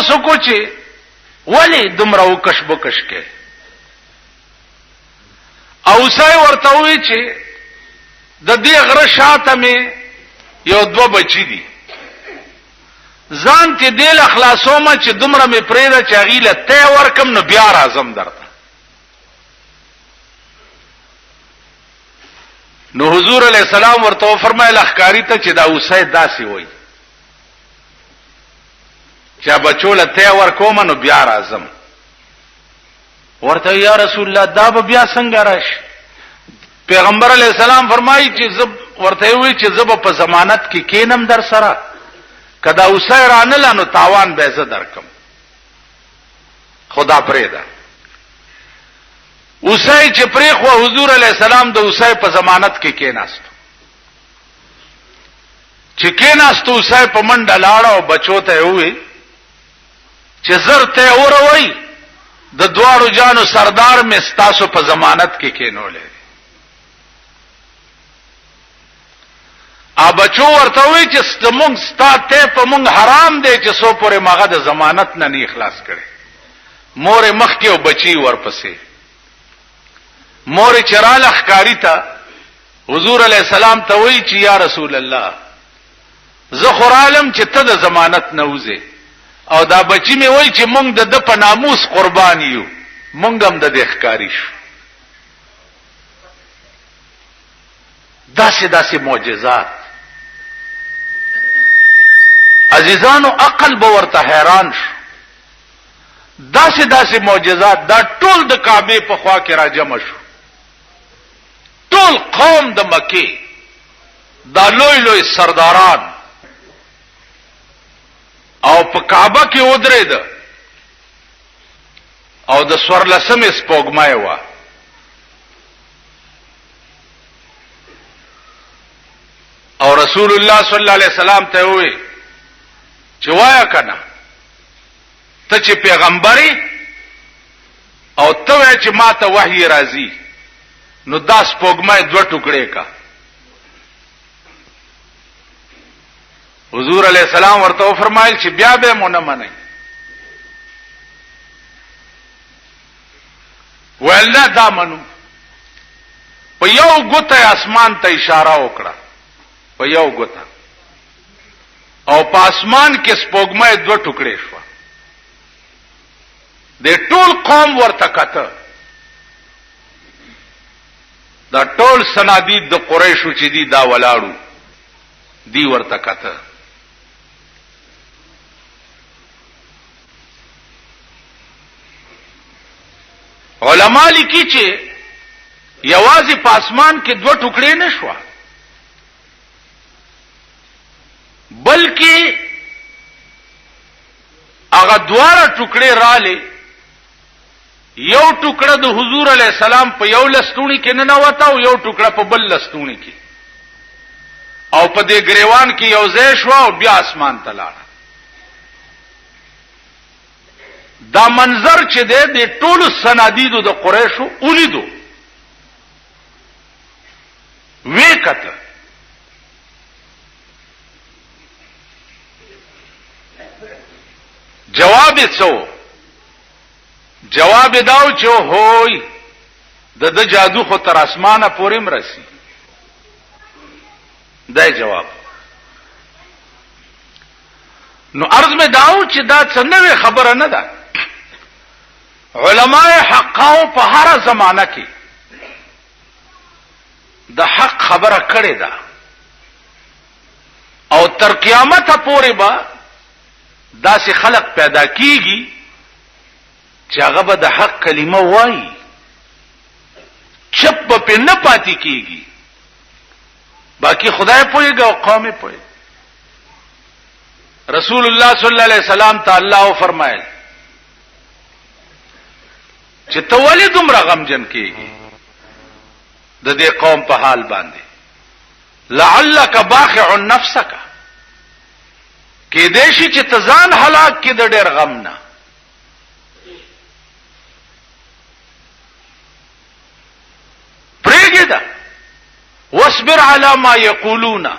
سکو چې ولی دومره وکش بکش کې او سای ورته وی چې د دې غره شاته می یو دو بچی دي ځان ته دل اخلاصومه چې دومره می پرېدا چې غیله ته ورکم نو بیا راځم درته نو حضور علیہ السلام ورته فرمایله اخکاری ته چې دا اوسه داسي وای چې بچوله ته ورکوم نو بیا راځم ورته یا رسول الله دا بیا څنګه راشي پیغمبر علیہ السلام فرمایي چې زب ورته وی چې زب په ضمانت کې کینم در سره کدا اوسه رانه نو تاوان به زه درکم خدا پرېدا اوسه چې پرې خو حضور علیہ السلام د اوسه په ضمانت کې کېناستو چې کېناستو اوسه په منډه لاړ او بچو ته وی چې زر ته اوروي د دوارو جانو سردار می ستاسو په ضمانت کې کېنولې ا بچو ورته وی چې ستمون ستاته په مونږ حرام دی چې سو پورې ماغه د ضمانت نه اخلاص کړي مور مخ کې او بچي ورپسې مور چراله خکاری ته حضور علیہ السلام ته وی چې یا رسول الله زه خورالم چې ته د ضمانت نه وځې او دا بچی می وای چې مونږ د په ناموس قربان یو مونږ هم د ښکاری شو داسې معجزات عزیزانو عقل به ورته حیران شو داسې معجزات دا ټول د کعبه په خوا کې را جمع شو ټول قوم د مکه دا لوی سرداران او په کعبه کې ودرېد او د سورلسمې سپوږمۍ و او رسول الله صلی الله علیه وسلم ته وی چې وایا کنه ته چې پیغمبري او ته چې ماته وحی راځي نو دا سپوږمۍ دوه ټوکړې کا حضور علیہ السلام ورته فرمایل چې بیا به مونږ نه منئ ولله دا منو په یو ګوته اسمان ته اشاره وکړه په یو ګوته او په اسمان کې سپوږمۍ دوه ټوکړې شو د ټول قوم ورته کته دا ټول سنادید د قریشو چې دی دا ولاړو دی ورته کته علماء لیکي چې یوازې په اسمان کې دوه ټوکړې نشو بلکې هغه دواره ټوکړې رااله یو ټوکړه د حضور علی السلام په یو لستونی کې نه نوته او یو ټوکړه په بل لستونی کې او په دې گریوان کې یو ځای شو او بیا اسمان ته لاړ دا منظر چې د ټولو سنادیدو د قریشو ولیدو وی کته جواب څو جواب داو چې هوی د جادو خو تر اسمانه پورې مرسي دا جواب نو عرض میں داو چې دا څنګه خبره نه ده علماء حقاو په هر زمانہ کې د حق خبره کړې ده او تر قیامت پورې به داسې خلق پیدا کیږي چې هغه به د حق کلمه وایي چپ په نه پاتې کیږي باقی خدای پوهیږي او قوم پوهیږي رسول الله صلی الله علیه وسلم تعالی او فرمایل چې ته ولې دومره غمجن کیږي د دې قوم په حال باندې لعلک باخع نفسک کې دې شي چې تزان هلاک کې د ډېر غم نه پرېږده واصبر على ما يقولون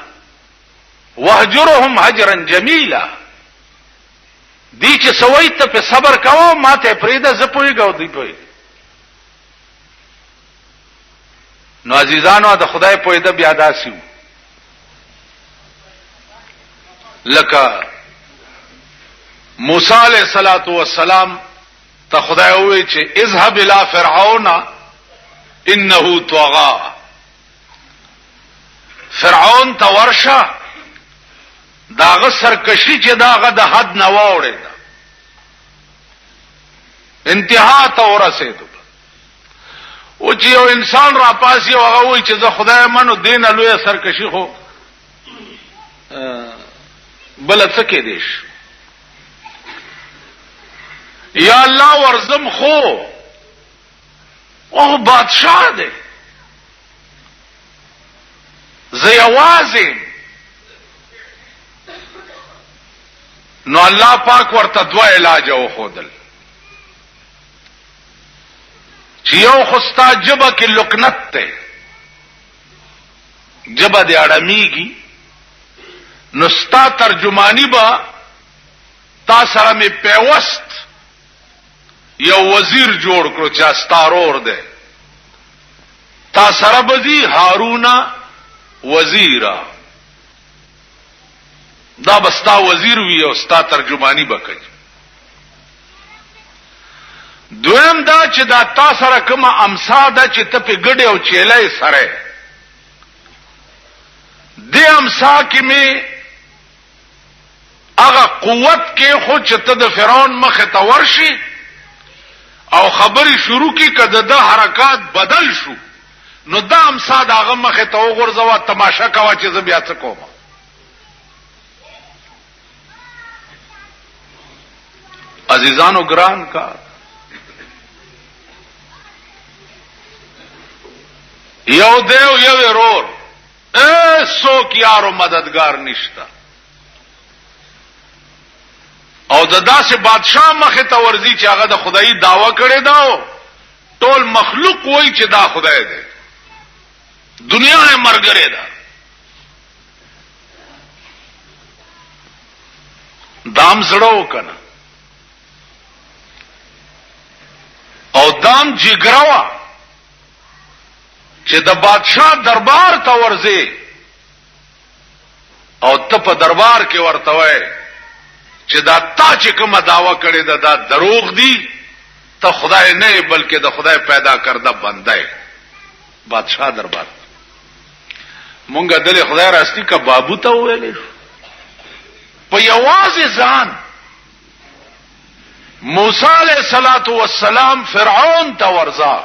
واهجرهم هجرا جميلا دی چې سوي ته په صبر کاوه ما ته پریده ز پويګاو دی پوي نو عزیزانو د خدای پویده بیا داسیو لکه موسی علیہ الصلوۃ والسلام ته خدای وی چې اذهب الى فرعون انه طغى فرعون ته ورشه داغه سرکشي چې داغه د حد نه واوړې ده انتها ته ورسېدو او چې یو انسان را پاسي او هغه وی چې زه خدای منو دین لوی سرکشي خو بل څه کې دیش یا الله ورزم خو او بادشاہ دی زه یوازې نو الله پاک ورته دوا علاج او خودل چې یو خستا جبه کې لکنت ته جبه دې اړمیږي نو ستا ترجمانی با تا سره می پیوست یو وزیر جوړ کړو چې استارور دی تا سره بدی هارون وزیرا دا بستا وزیر وی او ستا ترجمانی بکړي دویم دا چې دا تا سره کومه امسا ده چې ته په ګډه او چیلای سره دې امسا کې می هغه قوت کې خو چې ته د فرعون مخه ته ورشي او خبري شروع کی کده د حرکات بدل شو نو دا امسا داغه مخه ته وګرځوا تماشا کوا چې ز بیا څه کوم عزیزانو ګران کا یو دیو یو ورور څوک یارو مددگار نشتا او د داسې بادشاہ مخه ته ورځي چې هغه د خدای داوا کړي دا ټول مخلوق وای چې دا خدای دی دنیا یې مرګره ده دام زړو کنه او دام جګراوه چې د بادشاہ دربار ته ورځي او ته په دربار کې ورته وای چې دا تا چې کومه داوا کړې ده دا دروغ دي ته خدای نه بلکې د خدای پیدا کرده بنده بادشاہ دربار مونږه دل خدای راستی کا بابو ته ویلې په یوازې ځان موسی علیہ الصلوۃ والسلام فرعون ته ورځا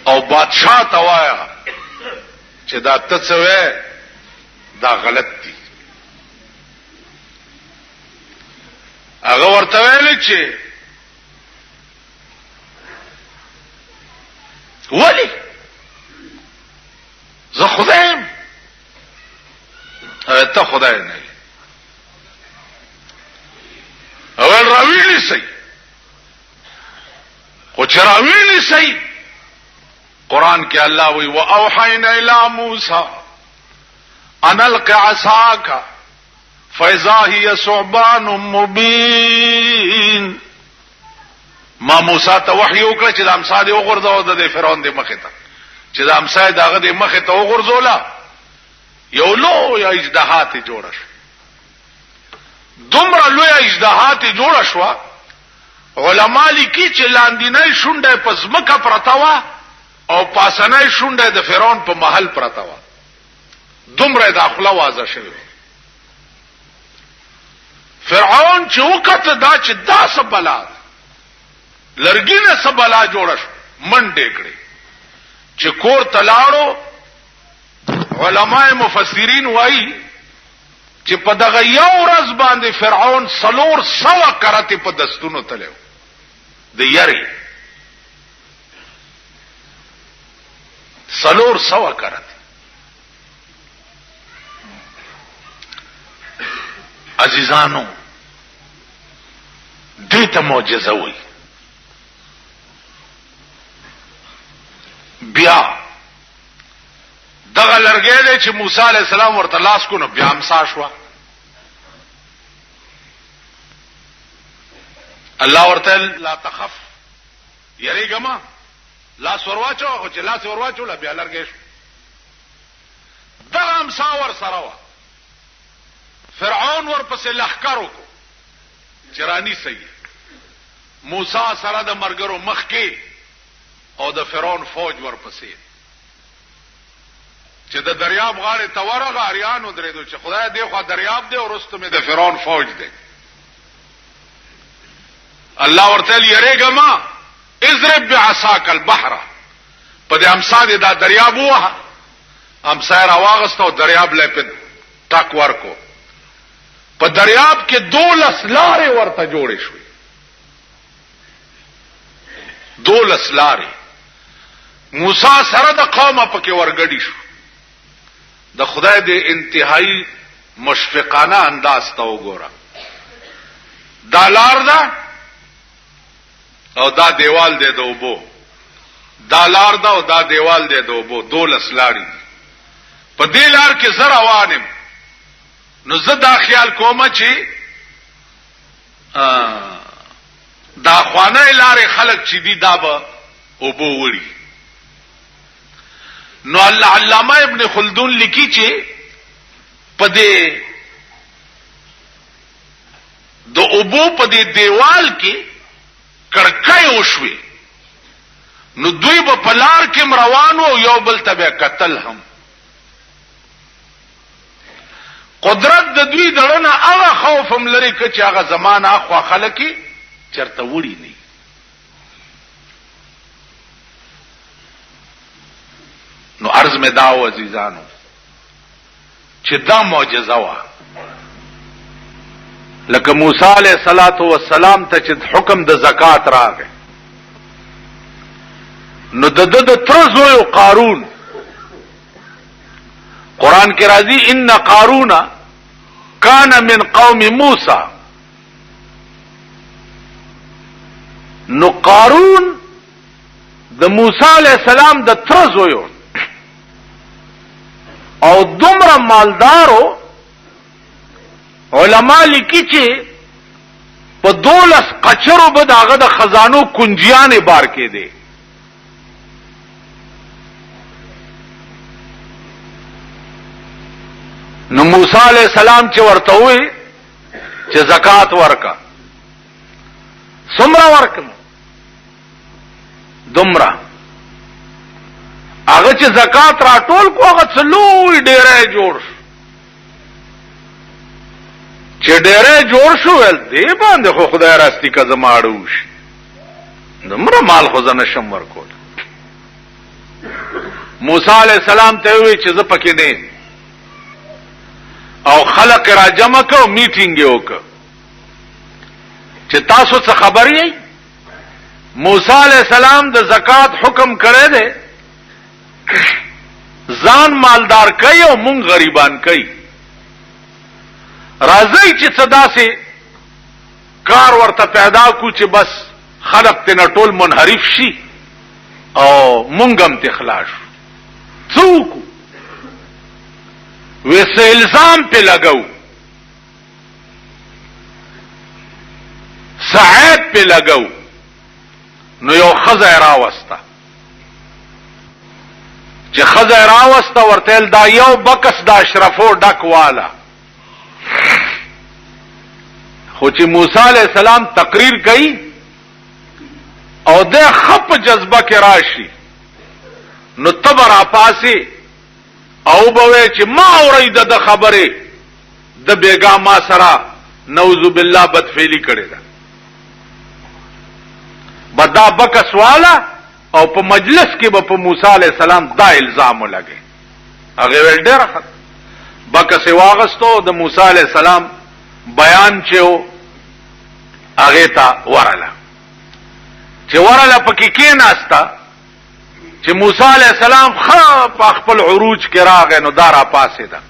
او بادشاہ ته وایا چې دا ته څه وې دا غلط دي هغه ورته ویل چې ولی زه خدایم ته خدای نه اول راویلی سي خو چې راویلی سي قرآن کې الله وی واوحینا الی موسی ان الق عصاک فاذا هي ثعبان مبین ما موسی ته وحی وکړه چې د امسا دی وګرځاو د فرعون د مخه ته چې د امسا دغه د مخه ته وګرځولا یو لو یا اجدهات جوړ شو دومره لوی اجدهات جوړ شو علما لیکي چې لاندینۍ شونډه په ځمکه پرتاوه او پاسنۍ شونډه د فرعون په محل پرتاوه دومره داخله واځه شوی فرعون چې وکړه دا چې دا سبلا لرګینه سبلا جوړ شو منډې کړې چې کور تلاړو علماء مفسرین وایي چې په دغه یو ورځ باندې فرعون 400 کرته په دستونو تلو د یری 400 کرته عزیزانو دې ته معجزه وایي بیا دغه لرګی دی چې موسی علی السلام ورته لاس کو نو بیا امسا شو الله ورته لا تخف یریګما لاس ورواچو او چې لاس ورواچو لا بیا لرګې شو دا امسا ور سره وا فرعون ورپسې لخر وکړو چرانی صحیح موسی سره د مرګرو مخ کې او د فرعون فوج ورپسې چې د دریاب غاړه تورغه اریانو درېدو چې خدای دې خو دریاب دې او رستو مې د فرعون فوج دې الله ورته یریګما اضرب بعصاك البحر په دې امسا دې دا دریاب وه امسا راواغست او دریاب لې په ټاک ورکو په دریاب کې 12 لارې ورته جوړې شوې 12 لارې موسی سره د قومه پکې ورګډي شو د خدای د انتهایی مشفقانه انداز ته وګوره دا لار ده او دا دیوال دی د اوبو دا لار ده او دا دیوال دی د اوبو 12 لارې په دې لار کې زر روانم نو زه دا خیال کوم چې دا خوانه لارې خلق چې دي دا به اوبو وړي نو علامه ابن خلدون لیکي چې په دې د اوبو په دې دیوال کې کړکۍ وشوي نو دوی په پلار کې روانو او یو بل تبع قتل هم قدرت د دوی دړنه هغه خوف هم لري چې هغه زمانہ اخوا خلکی چرته وړي نه نو عرض می داو عزیزانو چې دا معجزه وا لکه موسی علیہ الصلوۃ والسلام ته چې حکم د زکات راغی نو د ترزو قارون قرآن کې راځي ان قارون کان من قوم موسی نو قارون د موسی علیہ السلام د ترزو او دومره مالدارو علما لیکي چې په 12 قچرو به داغه د خزانو کنجیانې بار کې دي نو موسی علیہ السلام چې ورته وي چې زکات ورکا څومره ورکم دومره هغه چې زکات راټول کو هغه څلوي ډیره جوړ چې ډیره جوړ شو ول دی باندې خو خدای راستی کا زماړو شي دومره مال خو زنه شم ورکول موسی علیہ السلام ته وی چې ز پکې نه او خلق را جمع کو میټینګ یو کو چې تاسو څه خبرې یې موسی علیہ السلام د زکات حکم کړی دی ځان مالدار کوي او مونږ غریبان کوي راځي چې صدا سي کار ورته پیدا کو چې بس خلق ته ټول منحرف شي او مونږ هم ته خلاص څوک ویسه الزام په لګاو ساعت په لګاو نو یو خزه راوسته چې خزه راوسته ورته دا یو بکس د اشرفو ډک والا خو چې موسی علیہ السلام تقریر کوي او د خپ جذبه کې راشي نو تبر اپاسي او به چې ما اورید د خبره د بیګا ما سره نعوذ بالله بدفعلی کړي دا بدا بکس والا او په مجلس کې به په موسی علیہ السلام دا الزام ولګي هغه ول ډېر بکس واغستو د موسی علیہ السلام بیان چو هغه تا ورله چې ورله پکې کې ناستا چې موسی علیہ السلام خپل عروج کې راغی نو دارا پاسه ده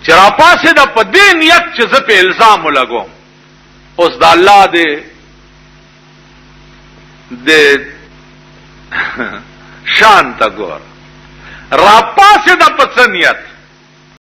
چې را پاسه ده په دې نیت چې زه په الزام ولګوم اوس د الله د شان تا ګور را پاسه ده په څنیت